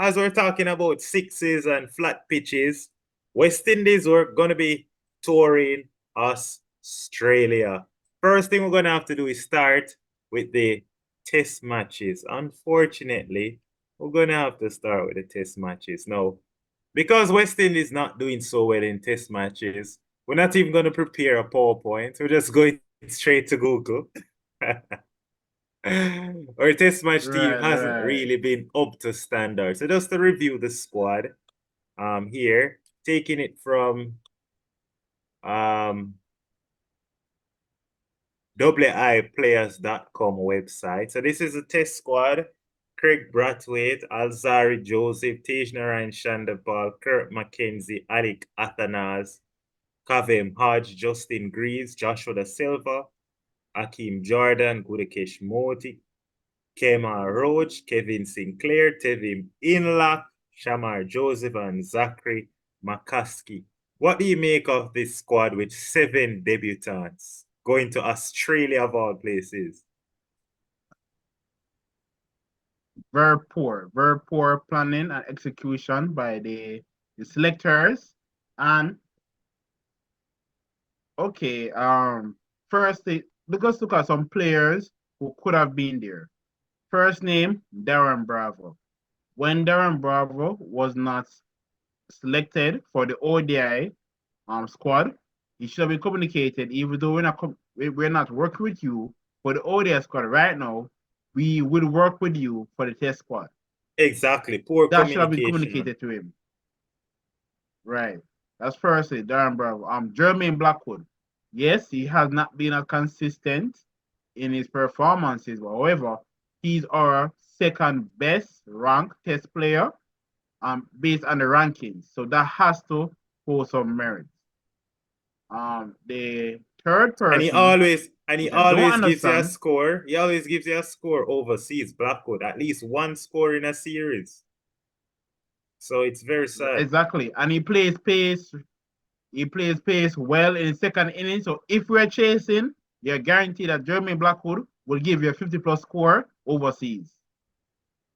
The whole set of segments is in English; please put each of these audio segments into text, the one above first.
as we're talking about sixes and flat pitches, West Indies were going to be touring Australia. First thing we're going to have to do is start with the test matches. Unfortunately, we're going to have to start with the test matches. Now, because West Indies is not doing so well in test matches, we're not even going to prepare a PowerPoint. We're just going straight to Google. Our test match team Right, hasn't right. really been up to standard. So just to review the squad, here, taking it from iPlayers.com website. So this is a test squad. Craig Brathwaite, Alzari Joseph, Tejnarayan Shandapal, Kurt McKenzie, Alec Athanas, Kavem Hodge, Justin Greaves, Joshua Da Silva, Akeem Jordan, Gudakesh Moti, Kemar Roach, Kevin Sinclair, Tevin Inlock, Shamar Joseph, and Zachary McCaskey. What do you make of this squad with 7 debutants going to Australia of all places? Very poor planning and execution by the selectors. And okay, first let's look at some players who could have been there. First name, Darren Bravo. When Darren Bravo was not selected for the ODI squad, he should have been communicated, even though we're not working with you for the ODI squad right now, we will work with you for the test squad. Exactly. Poor That should have been communication, man. communicated to him. Right. That's firstly, Darren Bravo. Jermaine Blackwood. Yes, he has not been as consistent in his performances. However, he's our second best ranked test player based on the rankings. So that has to hold some merit. The third And he person, always and he which I don't always gives you a understand, score. He always gives you a score overseas, Blackwood. At least one score in a series. So it's very sad. exactly, and he plays pace well in the second inning. So if we're chasing, you're guaranteed that Jeremy Blackwood will give you a 50 plus score overseas.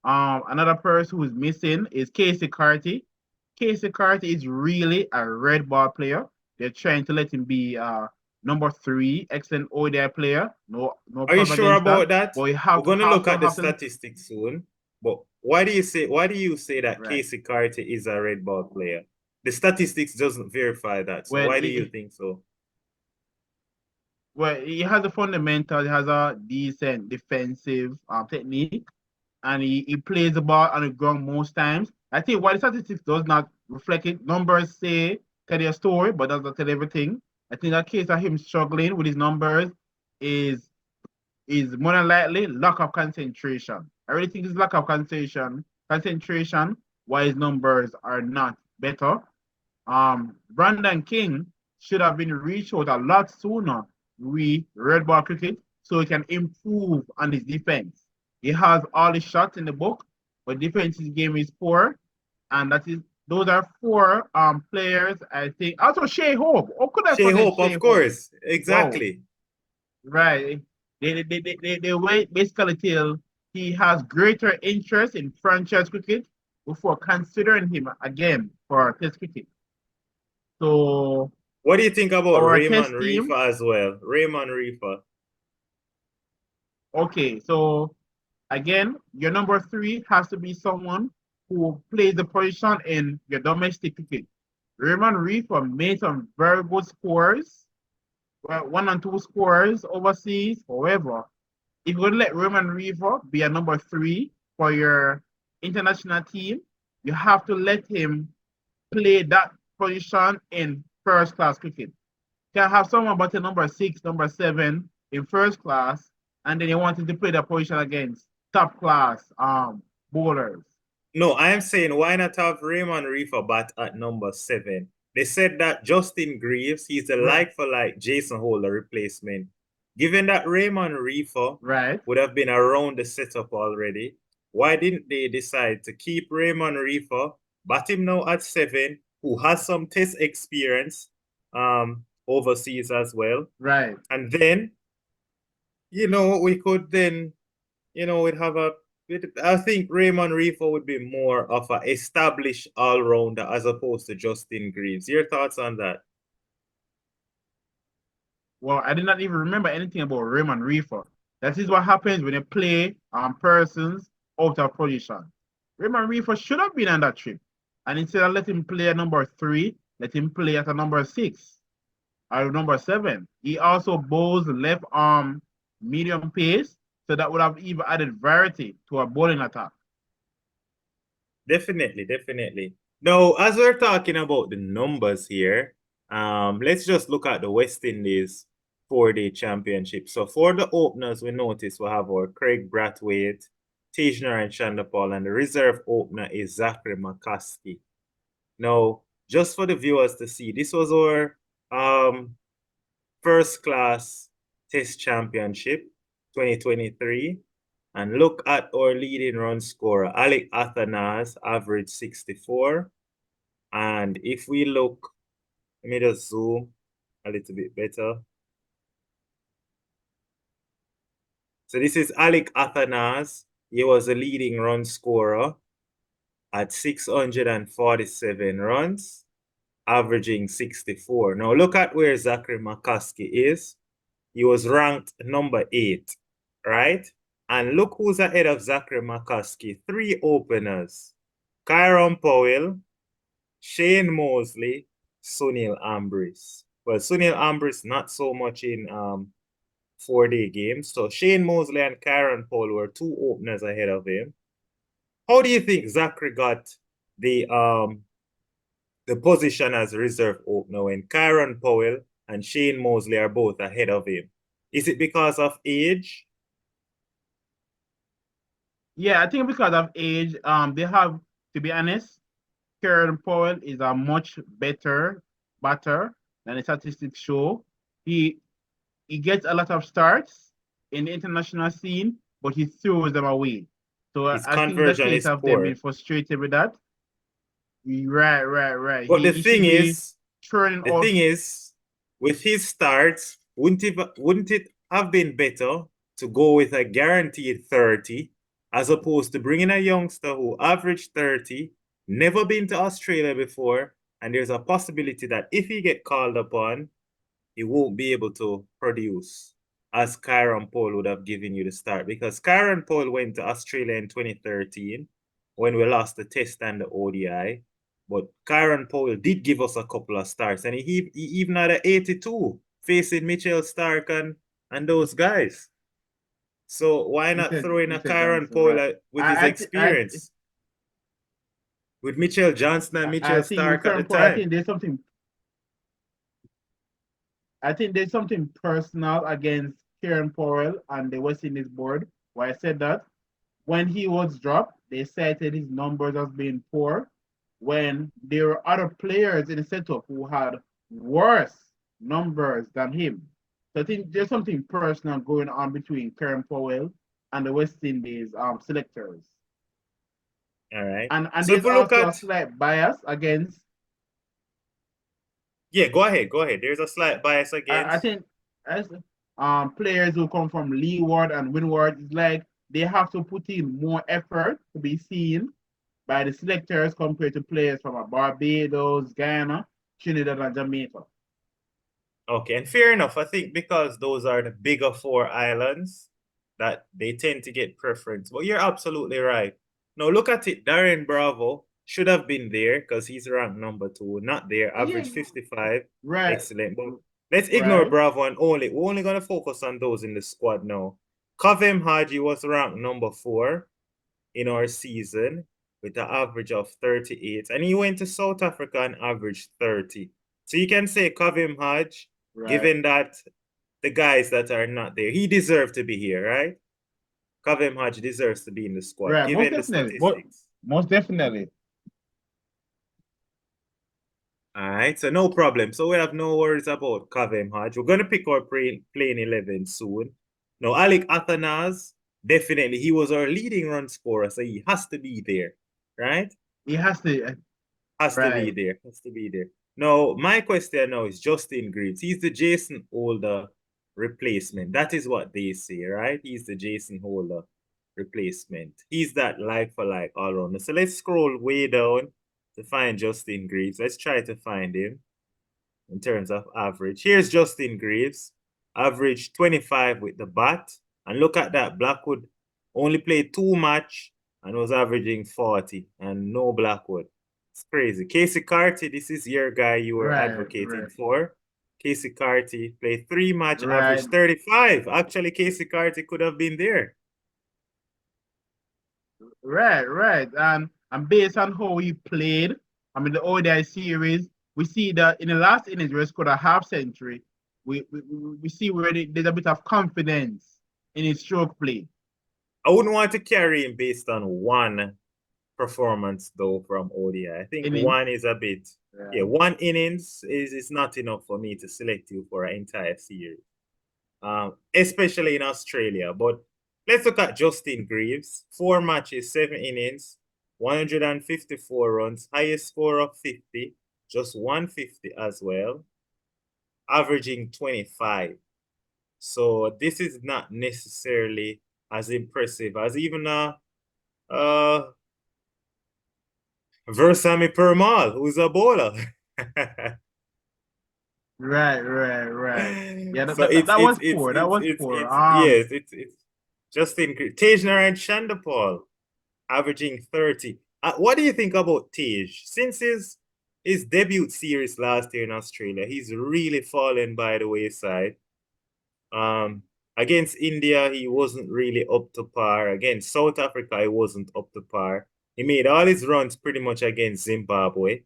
Another person who is missing is Casey Carty. Casey Carty is really a red ball player. They're trying to let him be number 3, excellent ODI player. No Are you problem sure against that. about that? But we We're gonna look at the have to statistics soon. But why do you say that right. Casey Carter is a red ball player? The statistics doesn't verify that. So Well, why do you think so? he has a fundamental, he has a decent defensive technique, and he plays the ball on the ground most times. I think while the statistics does not reflect it, numbers say tell your story, but does not tell everything. I think that case of him struggling with his numbers is more than likely lack of concentration. I really think it's lack of concentration, why his numbers are not better. Brandon King should have been reached out a lot sooner with red ball cricket so he can improve on his defense. He has all the shots in the book, but defensive game is poor, and those are 4 players. I think also Shea Hope. How could I Shea forget Hope, Shea of Hope? course. Wow, Exactly. right. They wait basically till he has greater interest in franchise cricket before considering him again for test cricket. So What do you think about our Raymond test team, Reefer as well? Raymond Reefer. okay, so again, your number 3 has to be someone who plays the position in your domestic cricket. Raymond Reefer made some very good scores, well, 1 and 2 scores overseas. However, if you're going to let Raymond Reefer be a number 3 for your international team, you have to let him play that position in first class cricket. Can have someone but a number 6, number 7 in first class, and then you wanted to play the position against top class bowlers. No, I am saying why not have Raymond Reefer bat at number 7? They said that Justin Greaves, he's a Right. like for like Jason Holder replacement. Given that Raymond Reefer Right. would have been around the setup already, why didn't they decide to keep Raymond Reefer, bat him now at 7, who has some test experience overseas as well? Right. And then, we could then, we'd have a I think Raymond Reefer would be more of an established all-rounder as opposed to Justin Greaves. Your thoughts on that? Well, I did not even remember anything about Raymond Reefer. That is what happens when you play persons out of position. Raymond Reefer should have been on that trip. And instead of letting him play at number 3, let him play at a number 6 or number 7. He also bowls left arm medium pace, so that would have even added variety to our bowling attack. Definitely, definitely. Now, as we're talking about the numbers here, let's just look at the West Indies 4-day championship. So for the openers, we notice we have our Craig Brathwaite, Tejner and Chandapal, and the reserve opener is Zachary McCaskey. Now, just for the viewers to see, this was our first class test championship 2023. And look at our leading run scorer. Alec Athanas averaged 64. And if we look, let me just zoom a little bit better. So this is Alec Athanas. He was a leading run scorer at 647 runs, averaging 64. Now look at where Zachary McCaskey is. He was ranked number 8, right? And look who's ahead of Zachary McCaskey. 3 openers. Kyron Powell, Shane Mosley, Sunil Ambrose. Well, Sunil Ambrose not so much in 4-day games. So Shane Mosley and Kyron Powell were 2 openers ahead of him. How do you think Zachary got the position as reserve opener when Kyron Powell and Shane Mosley are both ahead of him? Is it because of age? Yeah, I think because of age, they have, to be honest, Kieran Powell is a much better batter than the statistics show. He he gets a lot of starts in the international scene, but he throws them away. So His I think it's a conversion case is of them being poor. frustrated with that. Right. But He should be churning the out. thing is, with his starts, wouldn't it have been better to go with a guaranteed 30 as opposed to bringing a youngster who averaged 30, never been to Australia before, and there's a possibility that if he get called upon, he won't be able to produce as Kyron Paul would have given you the start because Kyron Paul went to Australia in 2013 when we lost the test and the ODI. But Kyron Powell did give us a couple of starts, and he even had an 82 facing Mitchell Stark and those guys. So why not throw in a Mr. Kyron Johnson, right? Powell with his I, I, experience with Mitchell Johnson and I Mitchell think with Stark at the Kieran Powell, time? I think there's something personal against Kieran Powell and the West Indies board. Why I said that when he was dropped, they cited his numbers as being poor. When there were other players in the setup who had worse numbers than him. So I think there's something personal going on between Kieran Powell and the West Indies selectors. All right. And So if there's we look also a at, slight bias against yeah, go ahead, go ahead. There's a slight bias I against. think as players who come from Leeward and Windward, it's like they have to put in more effort to be seen by the selectors compared to players from Barbados, Guyana, Trinidad, and Jamaica. Okay, and fair enough. I think because those are the bigger 4 islands that they tend to get preference. But you're absolutely right. Now look at it. Darren Bravo should have been there because he's ranked number 2. Not there. Yeah, Average 55. right, Excellent. But let's ignore right, Bravo and we're only gonna focus on those in the squad now. Kavem Haji was ranked number 4 in our season with an average of 38. And he went to South Africa and averaged 30. So you can say Kavim Hodge, right, given that the guys that are not there, he deserved to be here, right? Kavim Hodge deserves to be in the squad, right. Most given the definitely, but statistics. most definitely. All right, so no problem. So we have no worries about Kavem Hodge. We're going to pick our playing 11 soon. Now, Alec Athanas, definitely, he was our leading run scorer, so he has to be there, right? He has to, Has to be right. there. Has to be there. Now, my question now is Justin Greaves. He's the Jason Holder replacement. That is what they say, right? He's the Jason Holder. replacement. He's that like for like all rounder. So let's scroll way down to find Justin Greaves. Let's try to find him in terms of average. Here's Justin Greaves, average 25 with the bat. And look at that, Blackwood only played 2 matches and was averaging 40 and no Blackwood. It's crazy. Casey Carty, this is your guy you were Right, advocating right, for. Casey Carty played 3 match, right, average 35. Actually, Casey Carty could have been there. right. And based on how he played, I mean the ODI series, we see that in the last innings where he scored a half century, we see where there's a bit of confidence in his stroke play. I wouldn't want to carry him based on one performance though from ODI. I think Innings. one is a bit, yeah, Right. one innings is not enough for me to select you for an entire series, especially in Australia. But let's look at Justin Greaves. 4 matches, 7 innings, 154 runs, highest score of 50, just 150 as well, averaging 25. So this is not necessarily as impressive as even uh Versami Permal, who's a bowler. Right. Yeah, So that was poor. That was poor. yes, it's Justin Tajner and Shandapal averaging 30. What do you think about Tej? Since his debut series last year in Australia, he's really fallen by the wayside. Um, Against India, he wasn't really up to par. Against South Africa, he wasn't up to par. He made all his runs pretty much against Zimbabwe.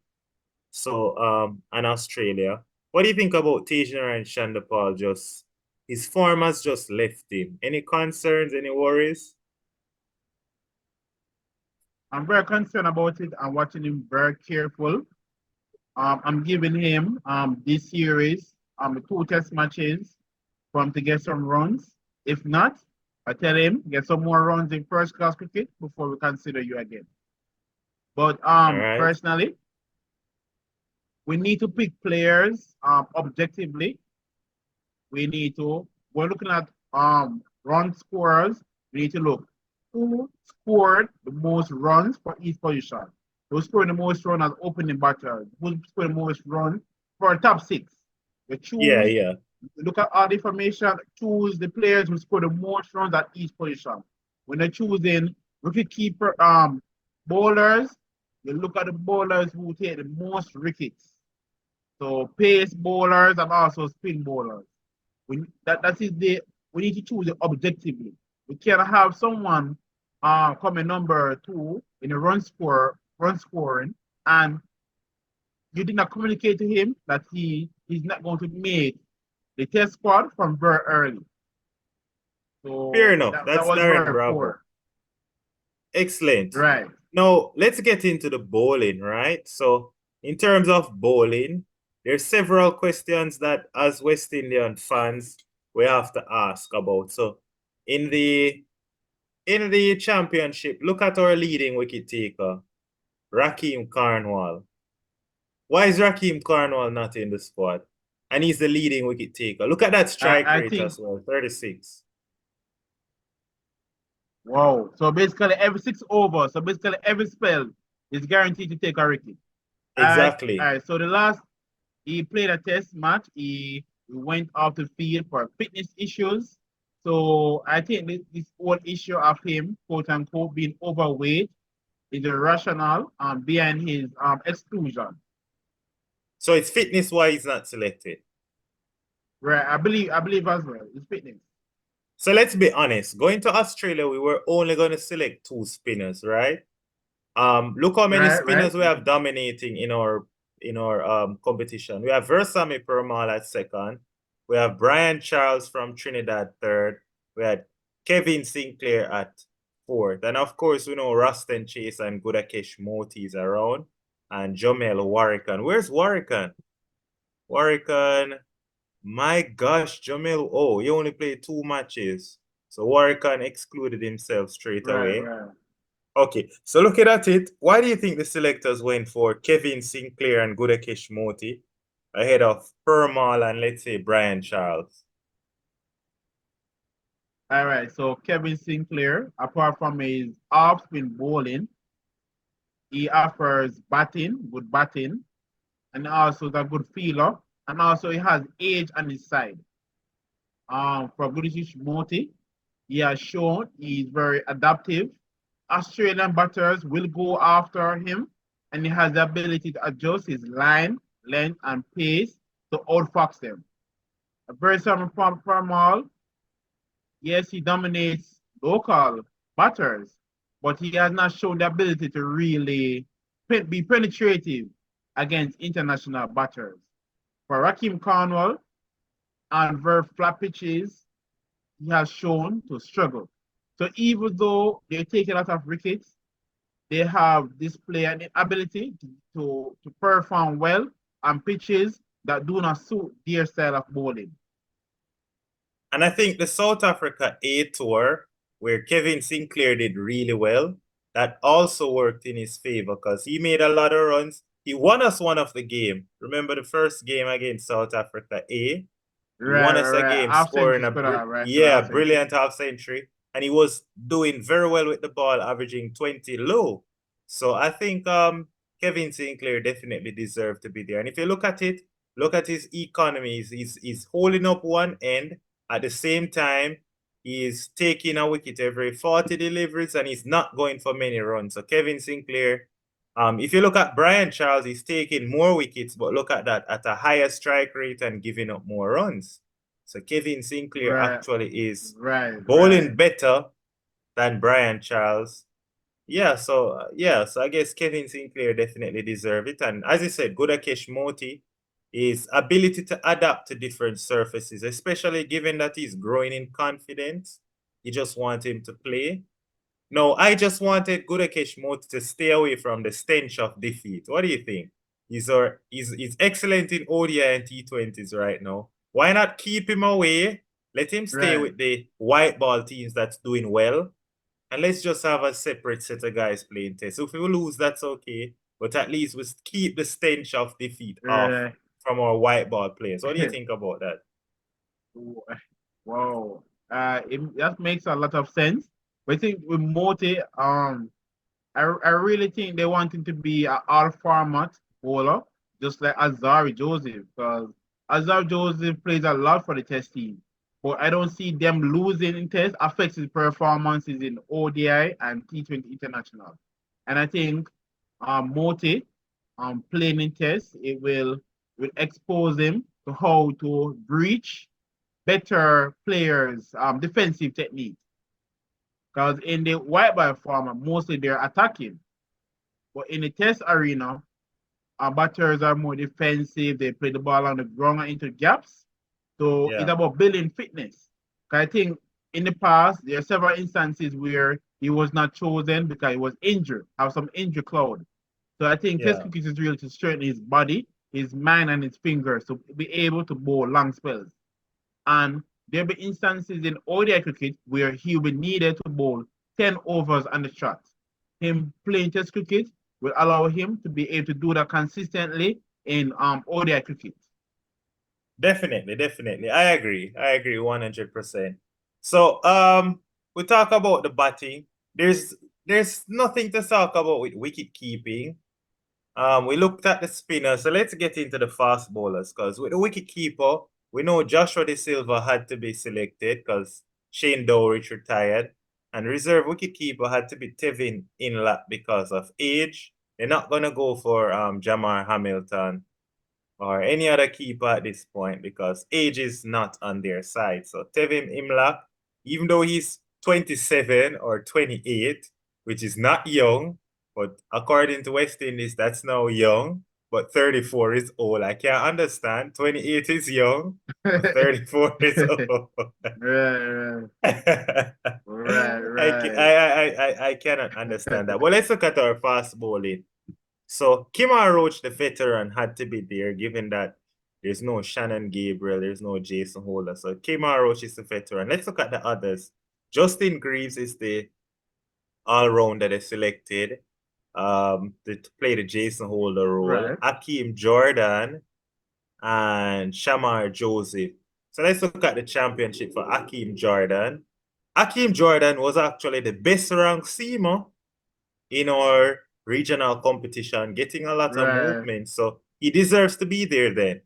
So, and Australia. What do you think about Tajner and Shandapal? Just his form has just left him. Any concerns? Any worries? I'm very concerned about it. I'm watching him very careful. I'm giving him this series the 2 test matches for him to get some runs. If not, I tell him get some more runs in first class cricket before we consider you again. But All right. personally, we need to pick players objectively. We need to we're looking at run scorers. We need to look who scored the most runs for each position. Who scored the most runs as opening batter? Who scored the most runs for top six? We Yeah, choose, yeah. look at all the information, choose the players who score the most runs at each position. When they're choosing wicket keeper bowlers, you look at the bowlers who take the most wickets. So pace bowlers and also spin bowlers. That is the we need to choose it objectively. We can't have someone coming number 2 in a run scoring, and you did not communicate to him that he's not going to make the test squad from very early. Fair So enough. that That's was Darren very Bravo. poor. Excellent. Right. Now, let's get into the bowling, right? So, in terms of bowling, there's several questions that as West Indian fans we have to ask about. So, in the in the championship, look at our leading wicket taker, Rakeem Carnwall. Why is Rakeem Carnwall not in the squad? And he's the leading wicket taker. Look at that strike I rate think as well, 36. wow. So basically every 6 overs, so basically every spell is guaranteed to take a wicket. All Exactly. right. So the last he played a test match. He went off the field for fitness issues. So I think this whole issue of him, quote unquote, being overweight is the rationale behind his exclusion. So it's fitness why he's not selected. Right. I believe as well. It's fitness. So let's be honest. Going to Australia, we were only going to select 2 spinners, right? Look how many Right. spinners we have dominating in our competition. We have Versami Permal at second. We have Brian Charles from Trinidad third. We had Kevin Sinclair at fourth. And of course, we know Rustin Chase and Gudakesh Moti is around. And Jomel Warrican. Where's Warrican? Warrican. My gosh, Jamil. Oh, he only played 2 matches. So Warrican excluded himself straight away. Right. Okay, so looking at it, why do you think the selectors went for Kevin Sinclair and Gudakesh Moti ahead of Permal and let's say Brian Charles? All right. So Kevin Sinclair, apart from his off-spin bowling, he offers good batting, and also is a good fielder, and also he has age on his side. For British Moti, he has shown he is very adaptive. Australian batters will go after him, and he has the ability to adjust his line, length, and pace to outfox them. A very similar from all, yes, he dominates local batters, but he has not shown the ability to really be penetrative against international batters. For Rakim Cornwall, on very flat pitches, he has shown to struggle. So even though they take a lot of wickets, they have displayed an ability to perform well on pitches that do not suit their style of bowling. And I think the South Africa A tour, where Kevin Sinclair did really well, that also worked in his favor because he made a lot of runs. He won us one of the game. Remember the first game against South Africa A? He Right, won right, us a right. game Half scoring centuries a for that, right? For the yeah, half century. brilliant half century. And he was doing very well with the ball, averaging 20 low. So I think Kevin Sinclair definitely deserved to be there. And if you look at it, look at his economy. He's holding up one end at the same time. He's taking a wicket every 40 deliveries and he's not going for many runs. So Kevin Sinclair, if you look at Brian Charles, he's taking more wickets, but look at that, at a higher strike rate and giving up more runs. So Kevin Sinclair Right, actually is right, bowling right. better than Brian Charles. So I guess Kevin Sinclair definitely deserve it. And as I said, Gudakesh Moti, his ability to adapt to different surfaces, especially given that he's growing in confidence. You just want him to play. No, I just wanted Gudakesh Moti to stay away from the stench of defeat. What do you think? He's excellent in ODI and T20s right now. Why not keep him away? Let him stay Right. with the white ball teams that's doing well. And let's just have a separate set of guys playing test. So if we lose, that's okay. But at least we keep the stench of defeat off Right. from our white ball players. What do you think about that? Wow. That makes a lot of sense. But I think with Mote, I really think they want him to be an all format bowler, just like Azari Joseph, because Azari Joseph plays a lot for the test team. But I don't see them losing in test affects his performances in ODI and T20 International. And I think Mote playing in test, will expose him to how to breach better players' defensive technique. Because in the white ball format, mostly they're attacking. But in the test arena, our batters are more defensive. They play the ball on the ground and into gaps. So it's Yeah, about building fitness. I think in the past, there are several instances where he was not chosen because he was injured, have some injury cloud. So I think test yeah. cricket is really to strengthen his body, his mind, and his fingers to be able to bowl long spells. And there'll be instances in ODI cricket where he will be needed to bowl 10 overs on the trot. Him playing test cricket will allow him to be able to do that consistently in ODI cricket. Definitely, definitely. I agree 100%. So, we talk about the batting. There's nothing to talk about with wicket keeping. We looked at the spinner, so let's get into the fast bowlers because with the wicket keeper, we know Joshua De Silva had to be selected because Shane Dowrich retired, and reserve wicket keeper had to be Tevin Inlap because of age. They're not gonna go for Jamar Hamilton or any other keeper at this point because age is not on their side. So Tevin Imlach, even though he's 27 or 28, which is not young, but according to West Indies, that's now young, but 34 is old. I can't understand. 28 is young, but 34 is old. Right, I, right, I, right, I cannot understand that. Well, let's look at our fast bowling. So Kimar Roach, the veteran, had to be there, given that there's no Shannon Gabriel, there's no Jason Holder. So Kimar Roach is the veteran. Let's look at the others. Justin Greaves is the all-rounder they selected to play the Jason Holder role. right. Akeem Jordan and Shamar Joseph. So let's look at the championship for Akeem Jordan. Akeem Jordan was actually the best ranked seamer in our regional competition, getting a lot of Right, movement. So he deserves to be there then.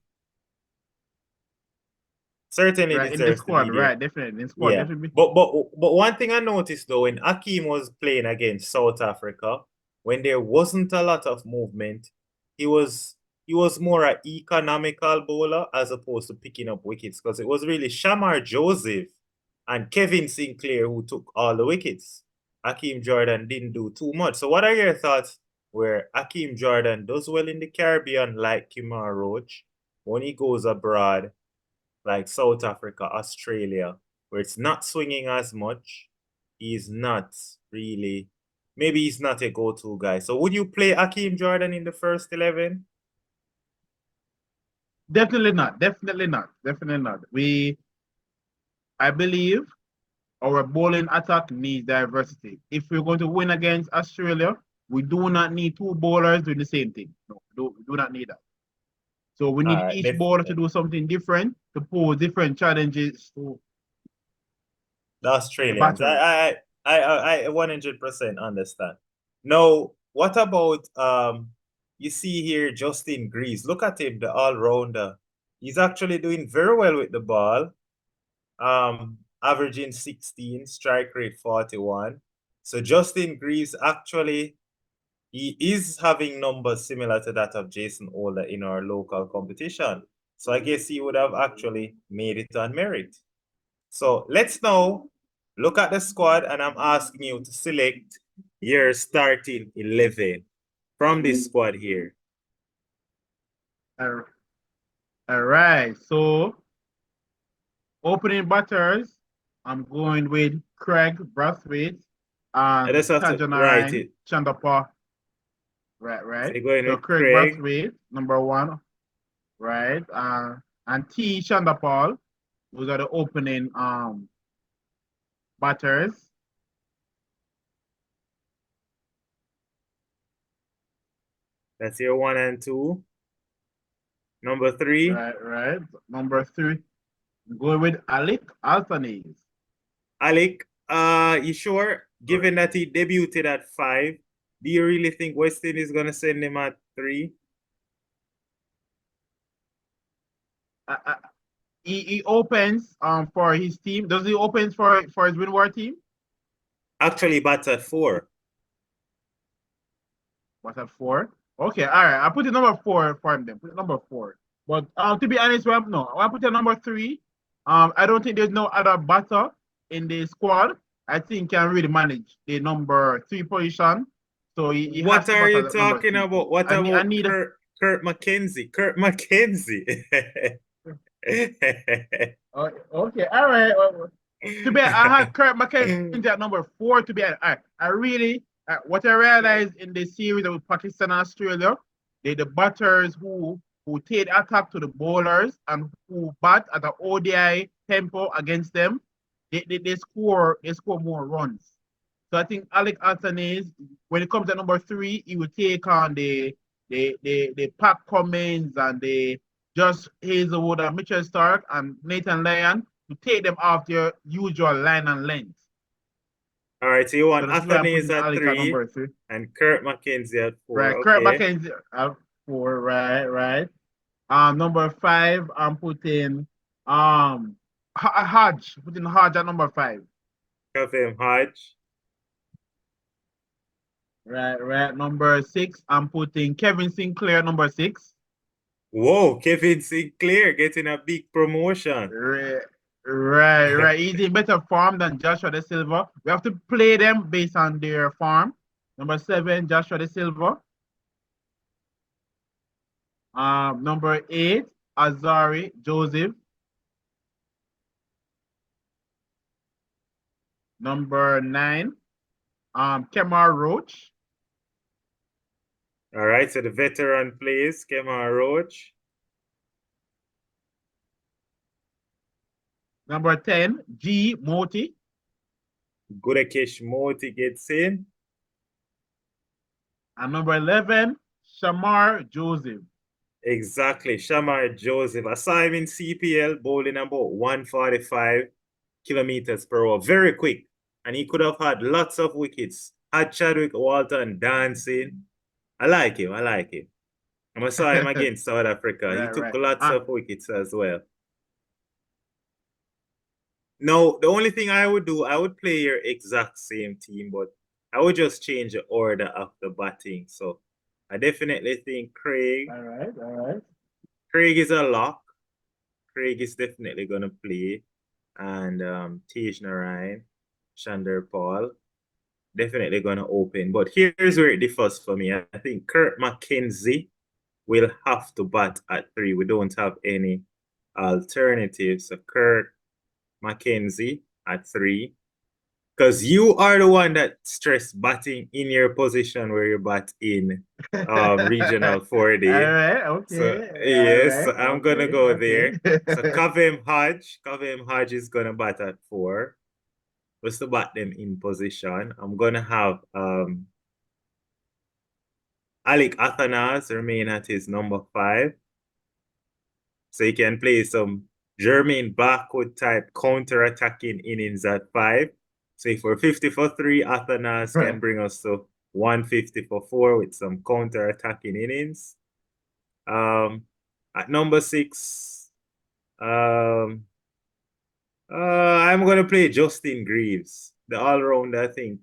Certainly right. In the deserves to squad, be there. right? Definitely. In squad, Yeah. definitely. But one thing I noticed though, when Akeem was playing against South Africa, when there wasn't a lot of movement, he was he was more an economical bowler as opposed to picking up wickets because it was really Shamar Joseph and Kevin Sinclair who took all the wickets. Akeem Jordan didn't do too much. So what are your thoughts where Akeem Jordan does well in the Caribbean like Kimar Roach when he goes abroad like South Africa, Australia, where it's not swinging as much, he's not really, maybe he's not a go-to guy. So would you play Akeem Jordan in the first 11? Definitely not. Definitely not. Definitely not. I believe our bowling attack needs diversity. If we're going to win against Australia, we do not need two bowlers doing the same thing. No, we do not need that. So we All need right, each bowler to definitely. do something different to pose different challenges to The the Australians. batters. I 100% understand. Now, what about you see here Justin Greaves. Look at him, the all-rounder. He's actually doing very well with the ball. Averaging 16, strike rate 41. So Justin Greaves actually he is having numbers similar to that of Jason Ola in our local competition. So I guess he would have actually made it on merit. So let's now look at the squad, and I'm asking you to select your starting 11 from this squad here. All right. So opening batters, I'm going with Craig Brathwaite I and just have to write Tajanarain it. Chandapa. So Right. you're going So with Craig Craig. Brathwaite, number one, right? And T Chandapal. Those are the opening batters. That's your one and two. Number three, Right. Number three, I'm going with Alec Altanese. Alec. You sure? Right. Given that he debuted at 5, do you really think West Indies is gonna send him at 3? Uh, uh, he opens for his team. Does he opens for his Windward team? Actually, bats at 4. What's that four? Okay, all right. I put the number four for him then. Put the number four. But to be honest, well, no, I put the number three. I don't think there's no other batter in the squad. I think can really manage the number three position. So he has What to are batter you at number talking three. about? What I about need Kurt McKenzie? Kurt McKenzie. okay, all right. To be I had Kurt McKenzie at number four. To be I really what I realized in the series with Pakistan and Australia, the batters who take attack to the bowlers and who bat at the ODI tempo against them, they score more runs. So I think Alec Anthony, when it comes to number three, he will take on the Pat Cummins and the Josh Hazelwood and Mitchell Stark and Nathan Lyon to take them off their usual line and length. All right, so you So want this is why I'm Athanaze putting at Alec at 3 number three. and Kurt McKenzie at 4. Right. Kurt Okay. McKenzie at four. Right. Number five, I'm putting Hodge. Putting Hodge at number five. Kavem Hodge. Right. Number six, I'm putting Kevin Sinclair, number six. Whoa, Kevin Sinclair getting a big promotion. Right. He's in better form than Joshua De Silva. We have to play them based on their form. Number seven, Joshua De Silva. Number eight, Azari Joseph. Number nine, Kemar Roach. All right, so the veteran plays Kemar Roach. Number 10, G Moti. Gudakesh Moti gets in. And number 11, Shamar Joseph. Exactly. Shamar Joseph. I saw him in CPL bowling about 145. kilometers per hour, very quick. And he could have had lots of wickets. Had Chadwick Walton dancing. I like him. I like him. And I saw him against South Africa. He Right, took right. lots of wickets as well. No, the only thing I would do, I would play your exact same team, but I would just change the order of the batting. So I definitely think All right, all right. Craig is a lock. Craig is definitely gonna play. And Tej Narayan, Shander Paul, definitely gonna open. But here's where it differs for me. I think Kurt McKenzie will have to bat at 3. We don't have any alternatives. So Kurt McKenzie at 3. Because you are the one that stressed batting in your position where you bat in regional All 4D. right, So okay. All yes, right, so I'm gonna okay, go okay. there. So Kavem Hodge is gonna bat at 4. Just to bat them in position. I'm gonna have Alec Athanas remain at his number 5. So he can play some Jermaine Barcode type counter-attacking innings at 5. So if we're 50 for 3, Athanas can Right. bring us to 150 for 4 with some counter-attacking innings. At number 6, um, I'm gonna play Justin Greaves, the all-rounder. I think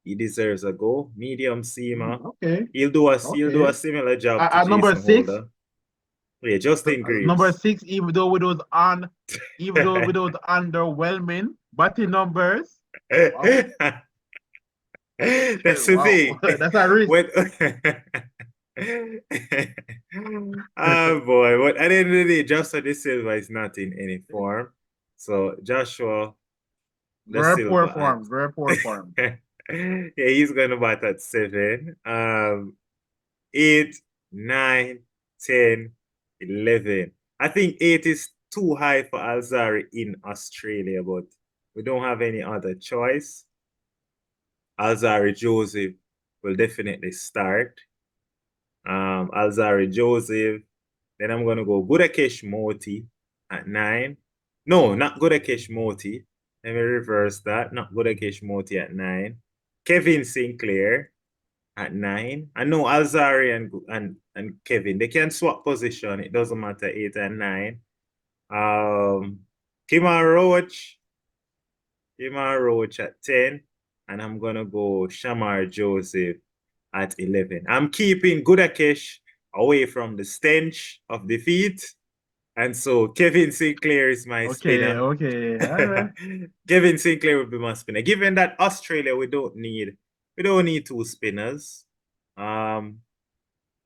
he deserves a go. Medium seamer. Okay, He'll do a okay. similar job to At number Jason 6, Holder. Yeah, Justin number Greaves. 6, even though with those underwhelming batting numbers, wow, That's the wow, thing. that's a risk. When oh boy, but at the end of the day, Joshua De Silva is not in any form. So Joshua De Very poor Silva form, very poor form. at yeah, he's gonna bat at 7. 8, 9, 10, 11. I think 8 is too high for Alzari in Australia, but we don't have any other choice. Alzari Joseph will definitely start. Alzari Joseph. Then I'm gonna go Budakesh Moti at 9. No, not Budakesh Moti. Let me reverse that. Not Budakesh Moti at 9. Kevin Sinclair at 9. I know Alzari and Kevin, they can swap position. It doesn't matter 8 and 9. Um, Kima Roach. Kima Roach at 10. And I'm gonna go Shamar Joseph at 11. I'm keeping Gudakesh away from the stench of defeat. And so Kevin Sinclair is my Okay, spinner. okay, all right. Kevin Sinclair will be my spinner. Given that Australia, we don't need 2 spinners. Um,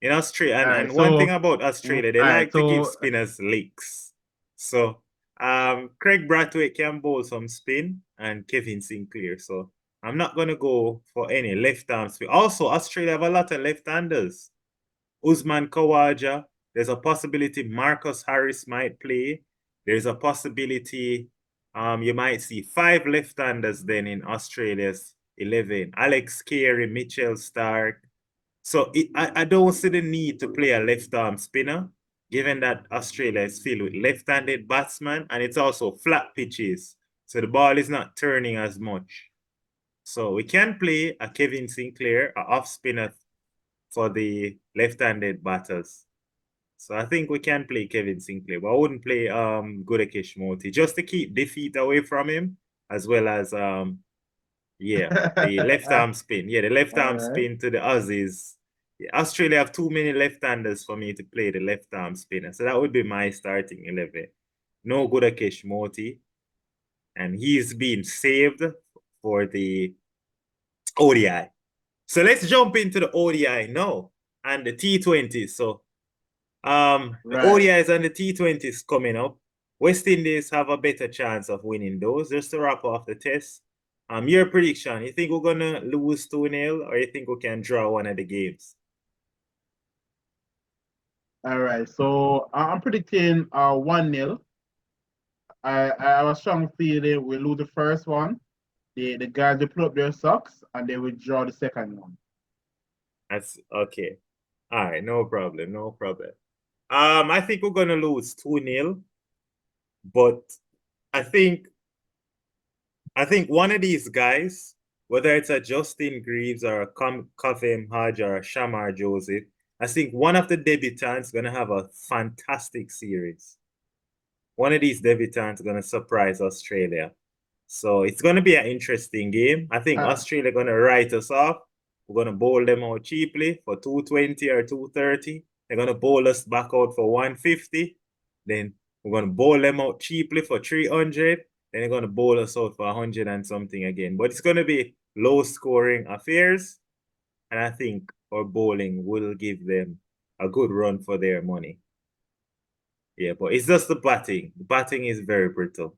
in Australia, All and right, one so, thing about all Australia, they right, like to give so, spinners licks. So Craig Brathwaite can bowl some spin and Kevin Sinclair. So I'm not gonna go for any left arm spin. Also, Australia have a lot of left-handers. Usman Khawaja. There's a possibility Marcus Harris might play. There's a possibility you might see 5 left-handers then in Australia's 11. Alex Carey, Mitchell Stark. So I don't see the need to play a left-arm spinner, given that Australia is filled with left-handed batsmen and it's also flat pitches. So the ball is not turning as much. So we can play a Kevin Sinclair, a off spinner for the left-handed batters. So I think we can play Kevin Sinclair, but I wouldn't play Gudakesh Moti just to keep defeat away from him, as well as yeah, the left arm spin. Yeah, the left all arm right. spin to the Aussies. Yeah, Australia have too many left-handers for me to play the left arm spinner. So that would be my starting 11. No Gudakesh Moti. And he's been saved for the ODI. So let's jump into the ODI now and the T20. So the Right. ODIs and the T20s coming up. West Indies have a better chance of winning those. Just to wrap off the test. Your prediction, you think we're gonna lose 2-0 or you think we can draw one of the games? All right. So I'm predicting 1-0. I have a strong feeling we lose the first one. The guys will put up their socks and they will draw the second one. That's okay. All right, no problem, no problem. I think we're gonna lose 2-0, but I think I think one of these guys, whether it's a Justin Greaves or a Kavem Hodge or a Shamar Joseph, I think one of the debutants gonna have a fantastic series. One of these debutants gonna surprise Australia. So it's gonna be an interesting game. I think Uh, Australia gonna write us off. We're gonna bowl them out cheaply for 220 or 230. They're gonna bowl us back out for 150. Then we're gonna bowl them out cheaply for 300. Then they're gonna bowl us out for 100 and something again. But it's gonna be low scoring affairs. And I think our bowling will give them a good run for their money. Yeah, but it's just the batting. The batting is very brittle.